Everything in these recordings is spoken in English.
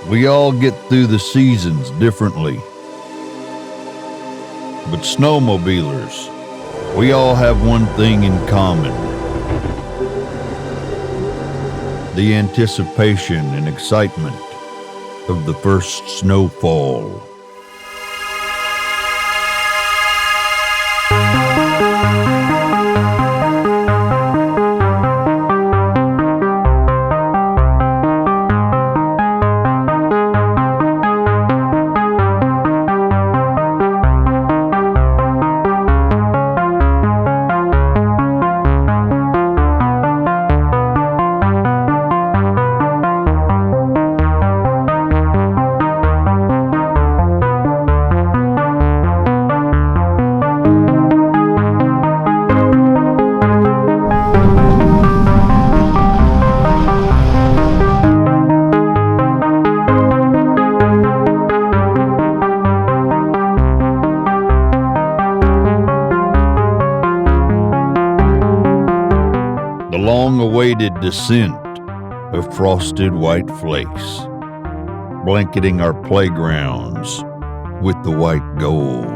We all get through the seasons differently. But snowmobilers, we all have one thing in common. The anticipation and excitement of the first snowfall. The long-awaited descent of frosted white flakes, blanketing our playgrounds with the white gold.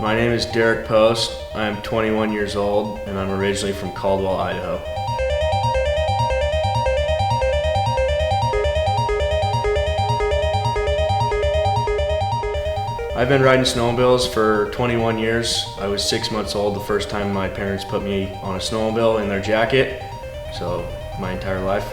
My name is Pfost. I am 21 years old and I'm originally from Caldwell, Idaho. I've been riding snowmobiles for 21 years. I was 6 months old the first time my parents put me on a snowmobile in their jacket, so my entire life.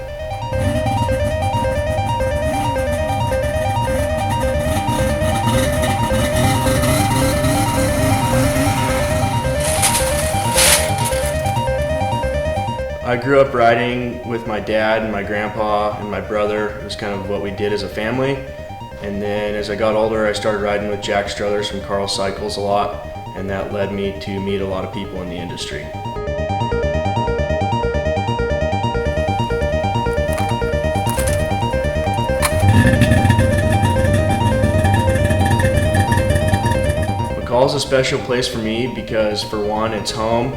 I grew up riding with my dad and my grandpa and my brother. It was kind of what we did as a family. And then as I got older, I started riding with Jack Struthers from Carl Cycles a lot, and that led me to meet a lot of people in the industry. McCall is a special place for me because, for one, it's home.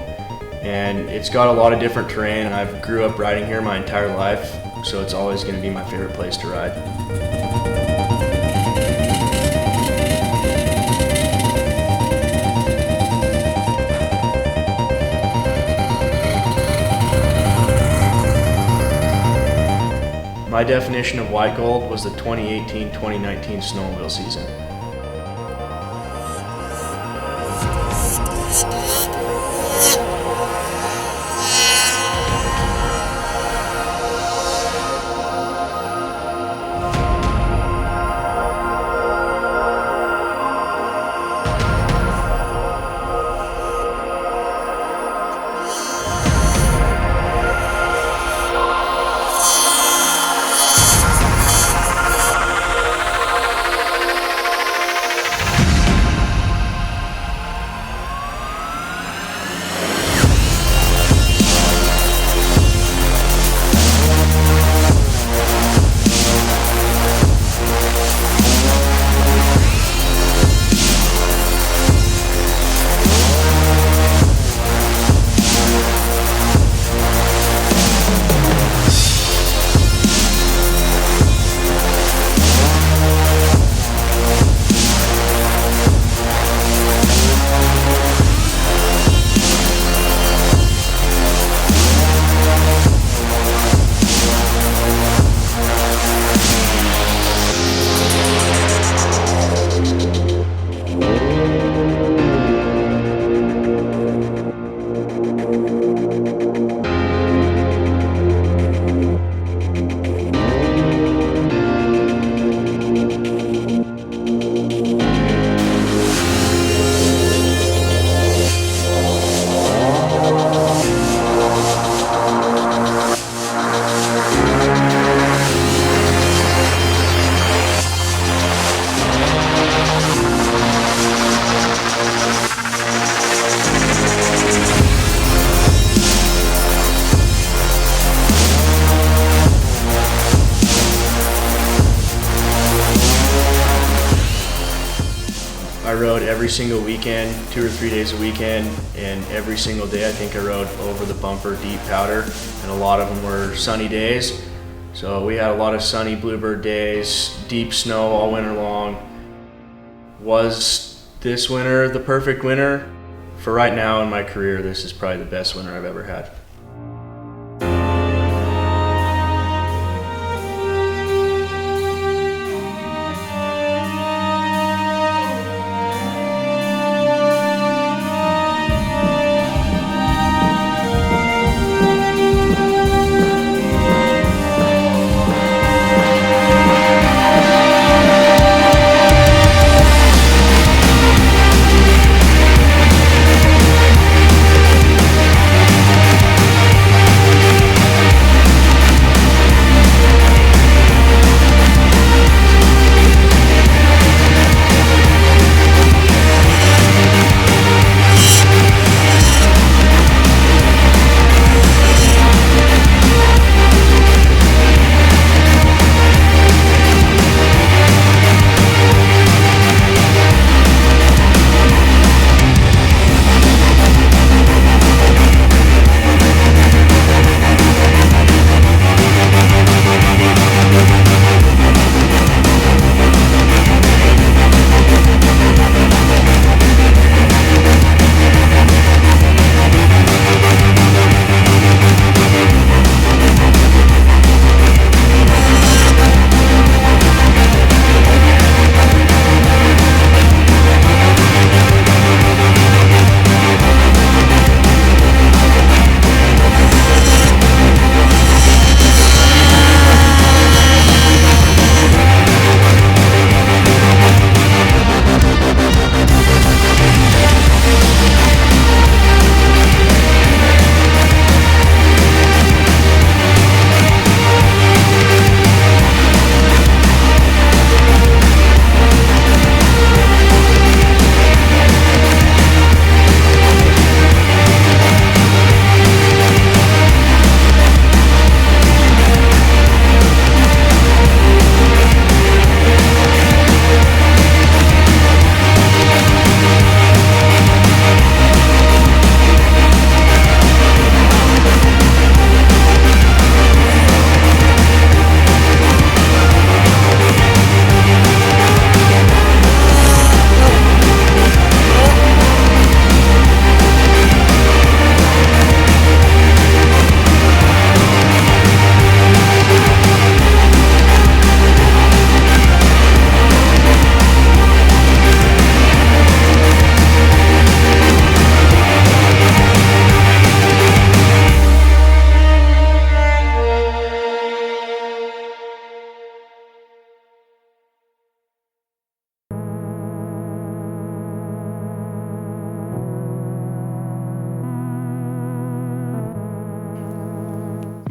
And it's got a lot of different terrain, and I've grew up riding here my entire life, so it's always going to be my favorite place to ride. My definition of white gold was the 2018-2019 snowmobile season. rode every single weekend, 2 or 3 days a weekend, and every single day I think I rode over the bumper deep powder, and a lot of them were sunny days. So we had a lot of sunny bluebird days, deep snow all winter long. Was this winter the perfect winter? For right now in my career, this is probably the best winter I've ever had.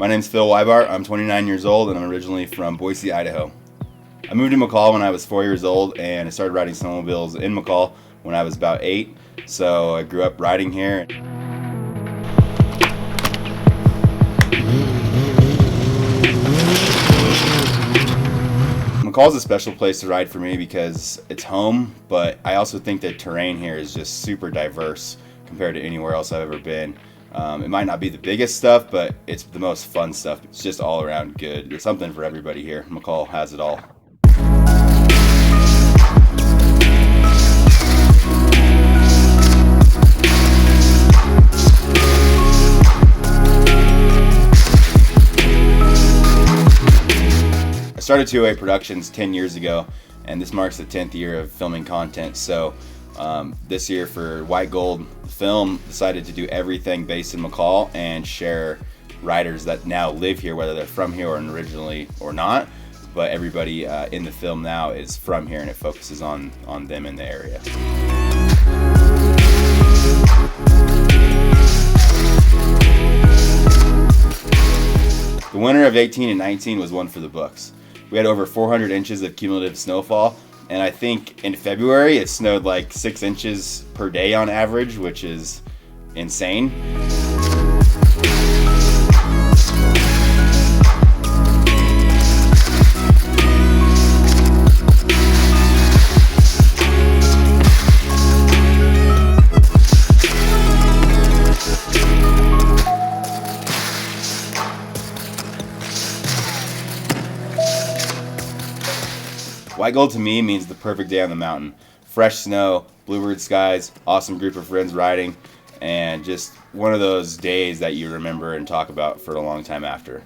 My name's Phil Yribar. I'm 29 years old and I'm originally from Boise, Idaho. I moved to McCall when I was 4 years old and I started riding snowmobiles in McCall when I was about 8. So I grew up riding here. McCall's a special place to ride for me because it's home, but I also think that terrain here is just super diverse compared to anywhere else I've ever been. It might not be the biggest stuff, but it's the most fun stuff. It's just all around good. There's something for everybody here. McCall has it all. I started 208 Productions 10 years ago, and this marks the 10th year of filming content. So this year for White Gold Film, decided to do everything based in McCall and share riders that now live here, whether they're from here or originally or not. But everybody in the film now is from here, and it focuses on them in the area. The winter of 18 and 19 was one for the books. We had over 400 inches of cumulative snowfall, and I think in February it snowed like 6 inches per day on average, which is insane. White Gold to me means the perfect day on the mountain. Fresh snow, bluebird skies, awesome group of friends riding, and just one of those days that you remember and talk about for a long time after.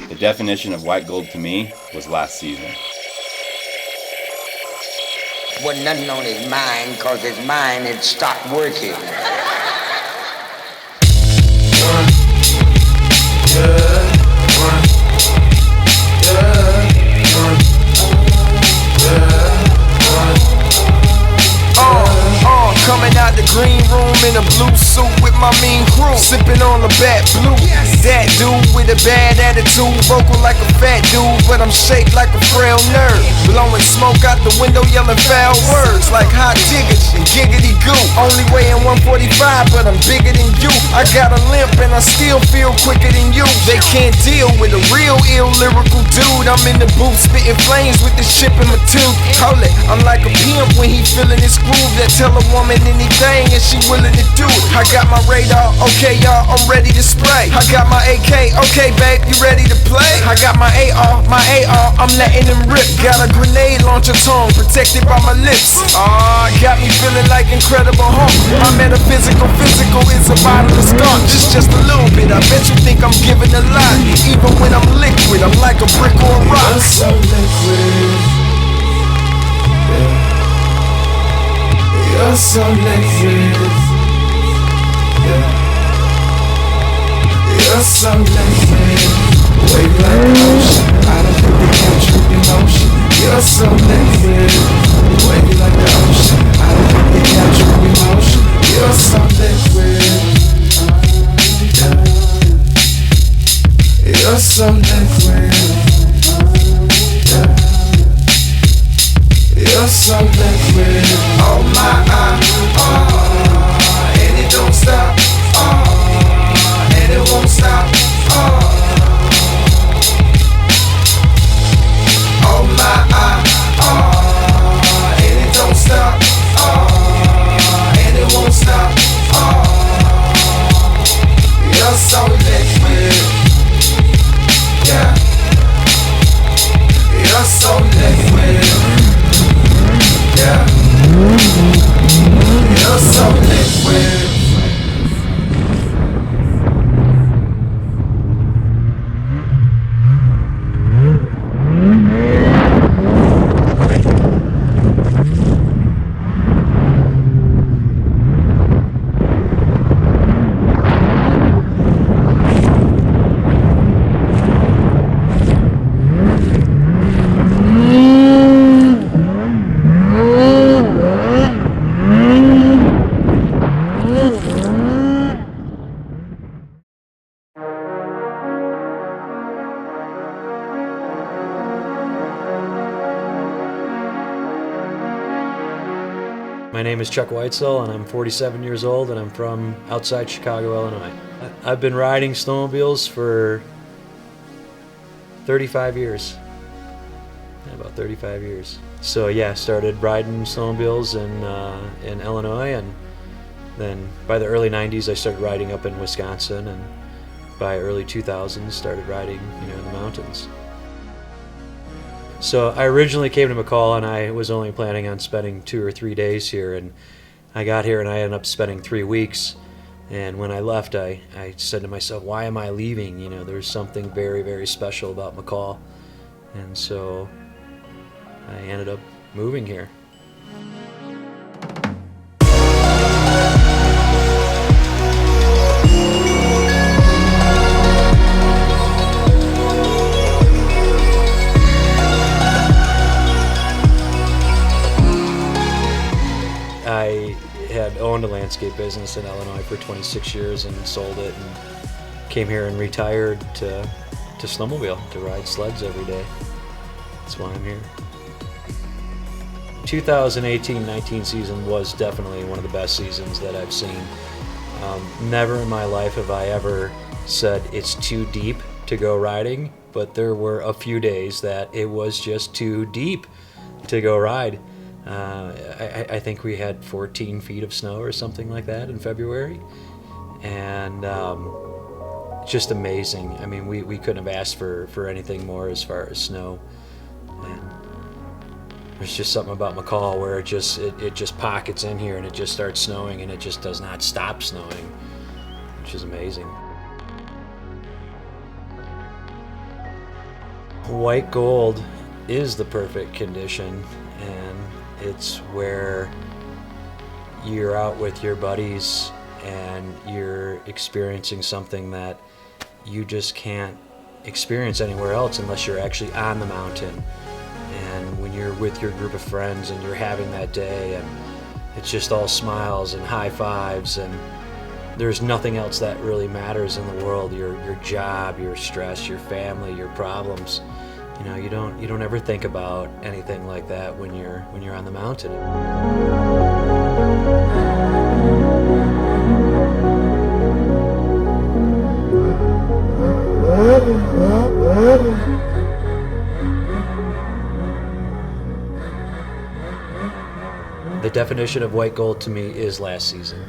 The definition of White Gold to me was last season. Wasn't nothing on his mind, cause his mind had stopped working. Coming out the green room in a blue suit with my mean crew, sipping on the bat blue. That dude with a bad attitude, vocal like a fat dude, but I'm shaped like a frail nerd. Blowing smoke out the window, yelling foul words like hot diggity, giggity goo. Only weighing 145, but I'm bigger than you. I got a limp and I still feel quicker than you. They can't deal with a real ill lyrical dude. I'm in the booth spitting flames with this chip in my tooth. Hold it, I'm like a pimp when he feeling his groove that tell a woman anything and she willing to do it. I got my radar, okay y'all, I'm ready to spray. I got my AK, okay babe, you ready to play? I got my AR, I'm letting them rip. Got a grenade launcher tongue protected by my lips. Got me feeling like Incredible Hulk. My metaphysical physical is a bottle of scotch. This just a little bit, I bet you think I'm giving a lot. Even when I'm liquid, I'm like a brick or a rock. You're so liquid, yeah. You're so liquid, yeah. You're so liquid, wave like an ocean. I don't think they capture emotion. You're so liquid, wave like the ocean. I don't think they capture emotion. You're so liquid, yeah. You're so liquid, yeah. You're so liquid, oh my, and it don't stop, and it won't stop, oh my, and it don't stop, and it won't stop, you're so liquid, yeah, you're so liquid. Yeah, you're so liquid. My name is Chuck Whitesell, and I'm 47 years old, and I'm from outside Chicago, Illinois. I've been riding snowmobiles for 35 years. About 35 years. So yeah, started riding snowmobiles in Illinois, and then by the early 90s I started riding up in Wisconsin, and by early 2000s started riding, in the mountains. So I originally came to McCall, and I was only planning on spending 2 or 3 days here, and I got here and I ended up spending 3 weeks. And when I left, I said to myself, why am I leaving? There's something very, very special about McCall. And so I ended up moving here. business in Illinois for 26 years and sold it, and came here and retired to snowmobile, to ride sleds every day. That's why I'm here. 2018-19 season was definitely one of the best seasons that I've seen. Never in my life have I ever said it's too deep to go riding, but there were a few days that it was just too deep to go ride. I think we had 14 feet of snow or something like that in February, and just amazing. I mean, we couldn't have asked for anything more as far as snow. And there's just something about McCall where it just pockets in here and it just starts snowing and it just does not stop snowing, which is amazing. White gold is the perfect condition, and it's where you're out with your buddies and you're experiencing something that you just can't experience anywhere else unless you're actually on the mountain. And when you're with your group of friends and you're having that day, and it's just all smiles and high fives, and there's nothing else that really matters in the world. Your job, your stress, your family, your problems. You know, you don't ever think about anything like that when you're on the mountain. The definition of white gold to me is last season.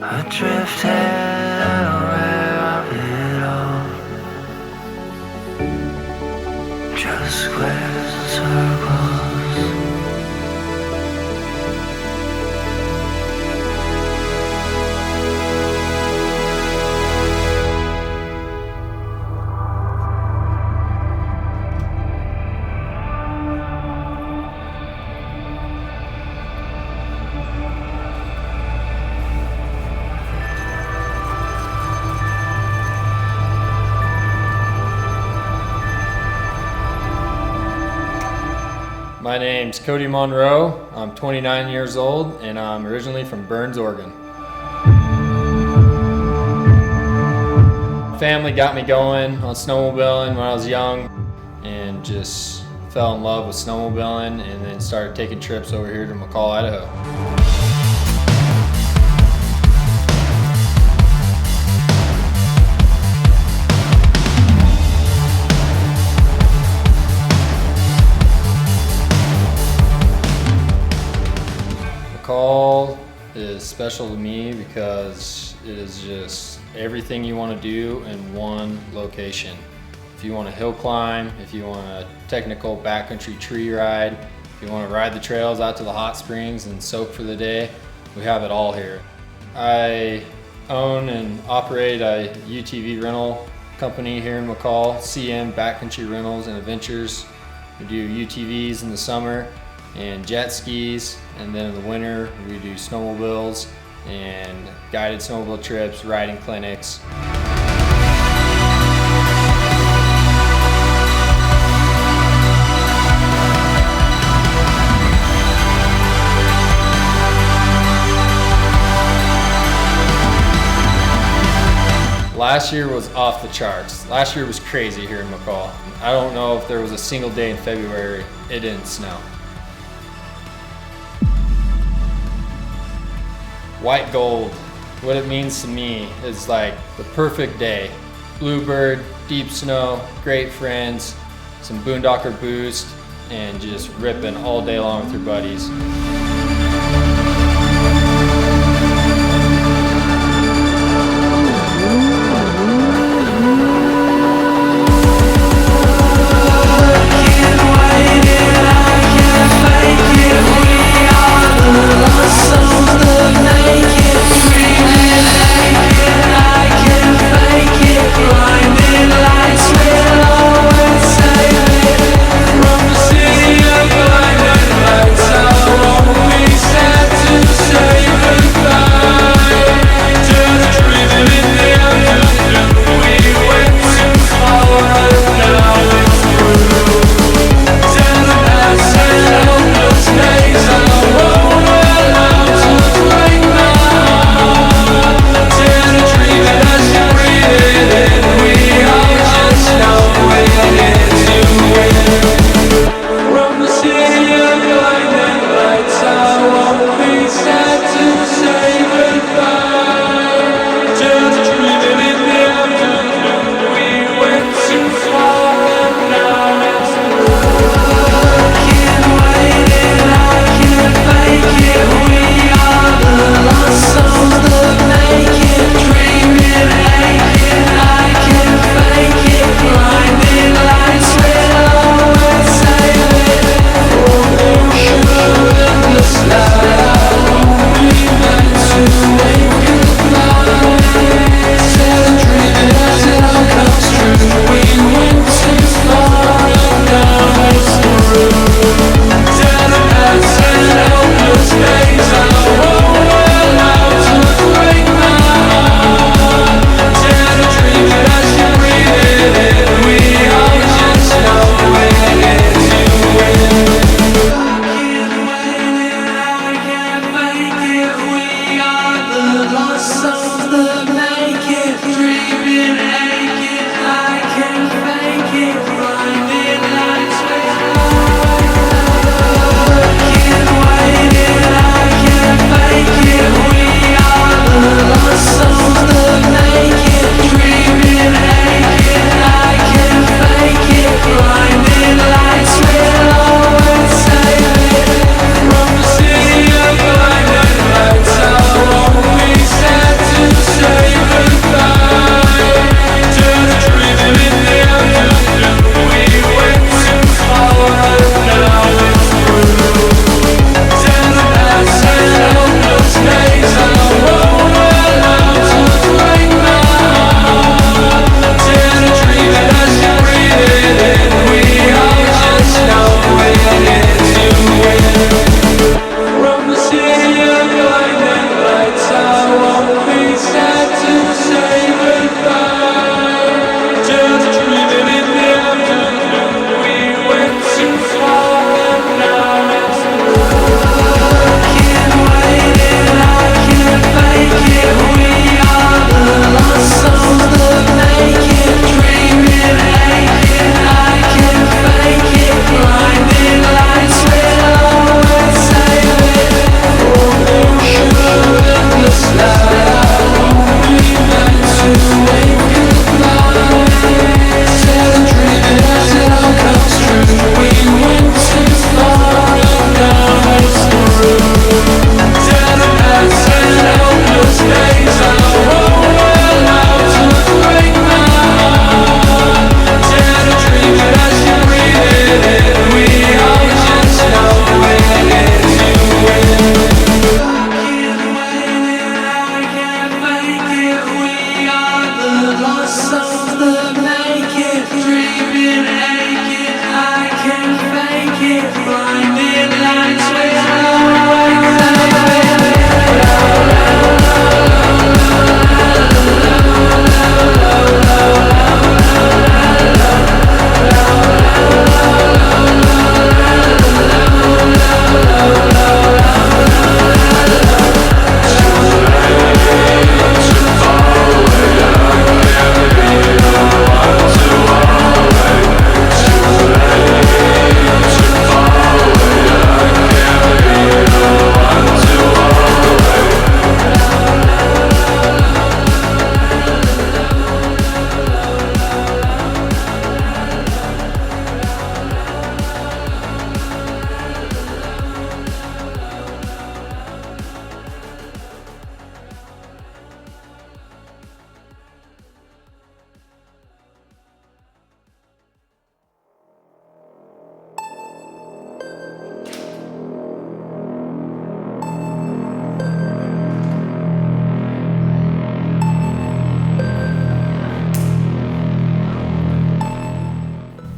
Adrift here, aware of it all. Just squares and circles. My name's Cody Monroe. I'm 29 years old and I'm originally from Burns, Oregon. Family got me going on snowmobiling when I was young and just fell in love with snowmobiling and then started taking trips over here to McCall, Idaho. McCall is special to me because it is just everything you want to do in one location. If you want to hill climb, if you want a technical backcountry tree ride, if you want to ride the trails out to the hot springs and soak for the day, we have it all here. I own and operate a UTV rental company here in McCall, CM Backcountry Rentals and Adventures. We do UTVs in the summer and jet skis, and then in the winter we do snowmobiles and guided snowmobile trips, riding clinics. Last year was off the charts. Last year was crazy here in McCall. I don't know if there was a single day in February it didn't snow. White gold, what it means to me is like the perfect day. Bluebird, deep snow, great friends, some boondocker boost, and just ripping all day long with your buddies. From the city of blinded lights, I'll walk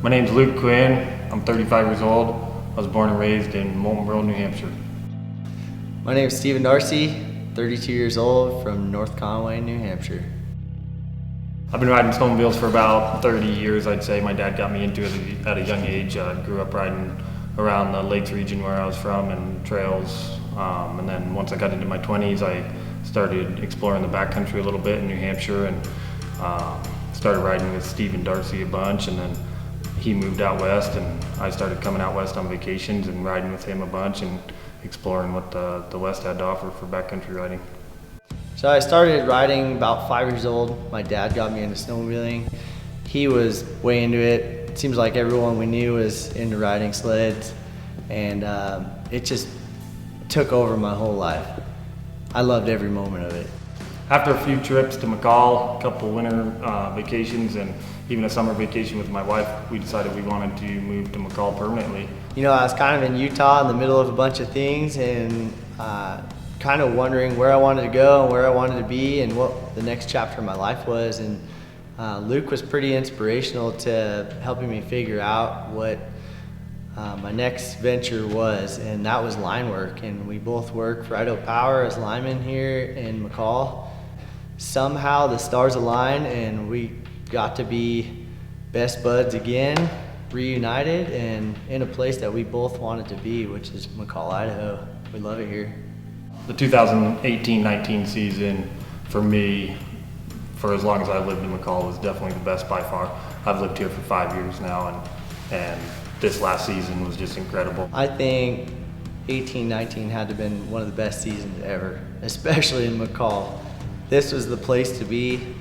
My name's Luke Quinn. I'm 35 years old. I was born and raised in Moulton, New Hampshire. My name is Stephen Darcy, 32 years old, from North Conway, New Hampshire. I've been riding snowmobiles for about 30 years, I'd say. My dad got me into it at a young age. I grew up riding around the Lakes region where I was from and trails. And then once I got into my 20s, I started exploring the backcountry a little bit in New Hampshire and started riding with Stephen Darcy a bunch. And then he moved out west and I started coming out west on vacations and riding with him a bunch and exploring what the West had to offer for backcountry riding. So I started riding about 5 years old. My dad got me into snowmobiling. He was way into it. It seems like everyone we knew was into riding sleds, and it just took over my whole life. I loved every moment of it. After a few trips to McCall, a couple winter vacations, and even a summer vacation with my wife, we decided we wanted to move to McCall permanently. You know, I was kind of in Utah in the middle of a bunch of things and kind of wondering where I wanted to go and where I wanted to be and what the next chapter of my life was. And Luke was pretty inspirational to helping me figure out what my next venture was, and that was line work. And we both work for Idaho Power as linemen here in McCall. Somehow the stars aligned and we got to be best buds again, reunited, and in a place that we both wanted to be, which is McCall, Idaho. We love it here. The 2018-19 season for me, for as long as I lived in McCall, was definitely the best by far. I've lived here for 5 years now, and this last season was just incredible. I think 18-19 had to have been one of the best seasons ever, especially in McCall. This was the place to be.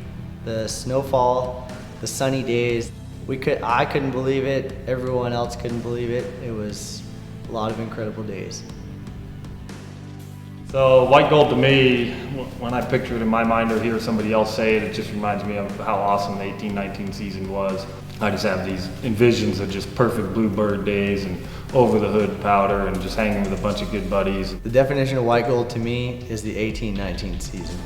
The snowfall, the sunny days. I couldn't believe it. Everyone else couldn't believe it. It was a lot of incredible days. So white gold to me, when I picture it in my mind or hear somebody else say it, it just reminds me of how awesome the 18-19 season was. I just have these envisions of just perfect bluebird days and over the hood powder and just hanging with a bunch of good buddies. The definition of white gold to me is the 18-19 season.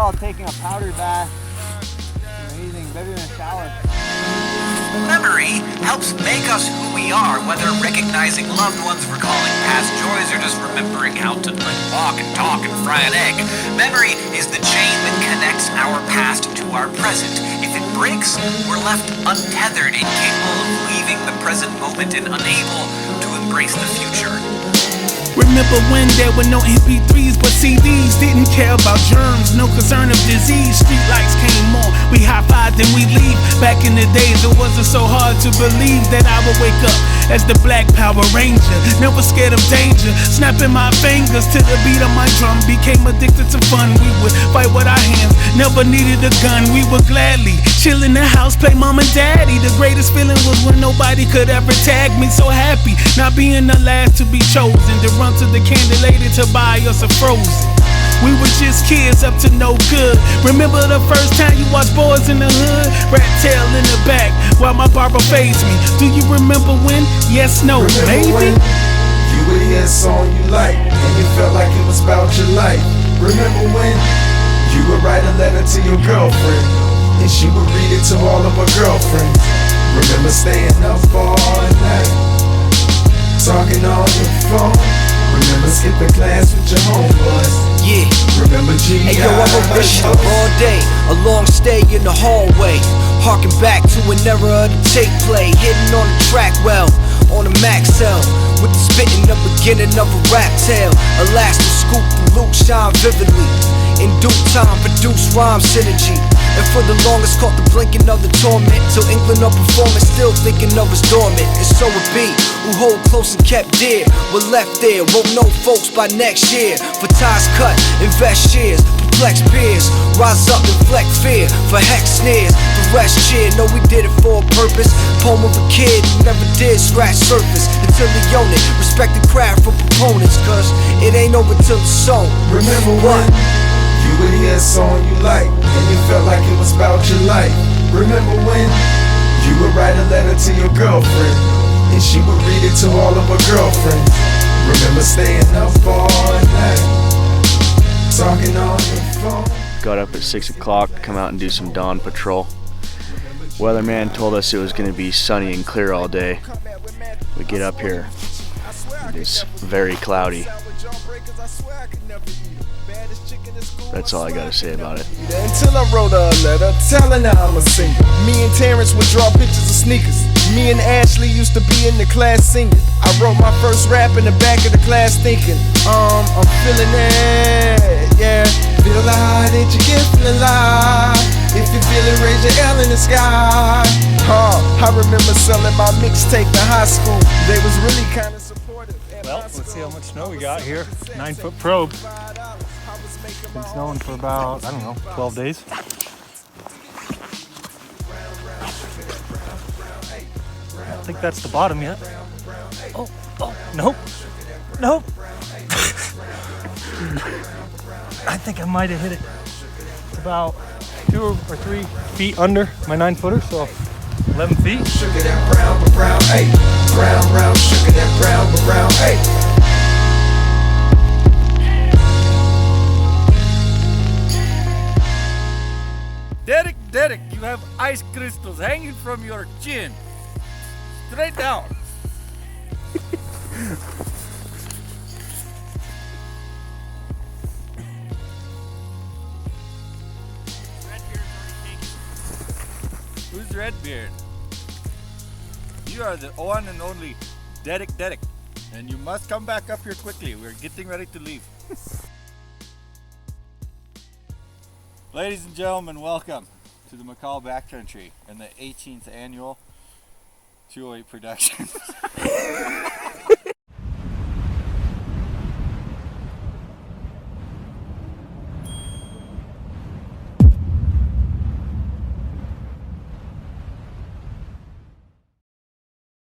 while taking a powder bath. Amazing, better than a shower. Memory helps make us who we are, whether recognizing loved ones, recalling past joys, or just remembering how to walk and talk and fry an egg. Memory is the chain that connects our past to our present. If it breaks, we're left untethered, incapable of leaving the present moment and unable to embrace the future. Remember when there were no MP3s but CDs? Didn't care about germs, no concern of disease. Street lights came on, we high-fived and we leave. Back in the days it wasn't so hard to believe that I would wake up as the Black Power Ranger, never scared of danger. Snapping my fingers to the beat of my drum, became addicted to fun. We would fight with our hands, never needed a gun. We would gladly chill in the house, play mom and daddy. The greatest feeling was when nobody could ever tag me. So happy, not being the last to be chosen, to run to the candy lady to buy us a Frozen. We were just kids up to no good. Remember the first time you watched Boys in the Hood? Rat tail in the back while my barber faced me. Do you remember when? Yes, no, maybe? When you would hear a song you liked and you felt like it was about your life. Remember when you would write a letter to your girlfriend and she would read it to all of her girlfriends. Remember staying up all night, talking on the phone. Remember skipping class with your homeboys. Yeah. Remember G.I. Hey yo, I'm a wrist all day, a long stay in the hallway. Harking back to an era of the tape play, hitting on the track well, on a McCall, with the spitting the beginning of a rap tale. Elastic scoop and Luke shine vividly. In due time, produce rhyme synergy. And for the longest caught the blinking of the torment, till England of performance still thinking of us dormant. And so it be, who hold close and kept dear, were left there, won't know folks by next year. For ties cut, invest shares, perplex peers, rise up, inflect fear, for hex snares, the rest cheer. Know we did it for a purpose, poem of a kid who never did scratch surface, until he owned it, respect the craft for proponents, cause it ain't over till it's sown. Remember what? You would hear a song you liked and you felt like it was about your life. Remember when you would write a letter to your girlfriend and she would read it to all of her girlfriends. Remember staying up all night, talking on the phone. Got up at 6 o'clock to come out and do some dawn patrol. Weatherman told us it was going to be sunny and clear all day. We get up here, it's very cloudy. That's all I gotta say about it. Until I wrote a letter telling her I'm a singer. Me and Terrence would draw pictures of sneakers. Me and Ashley used to be in the class singing. I wrote my first rap in the back of the class thinking, I'm feeling it, yeah. Feel the high that you get from the light. If you feel it, raise your L in the sky. I remember selling my mixtape in high school. They was really kind of supportive. Well, let's see how much snow we got here. 9-foot probe. Been snowing for about, 12 days. I don't think that's the bottom yet. Oh, nope. I think I might have hit it. It's about 2 or 3 feet under my 9-footer, so 11 feet. Sugar that brown, hey. Brown, sugar that brown, hey. Derek, you have ice crystals hanging from your chin. Straight down. Who's Redbeard? You are the one and only Derek, and you must come back up here quickly. We're getting ready to leave. Ladies and gentlemen, welcome to the McCall Backcountry and the 18th annual 208 production.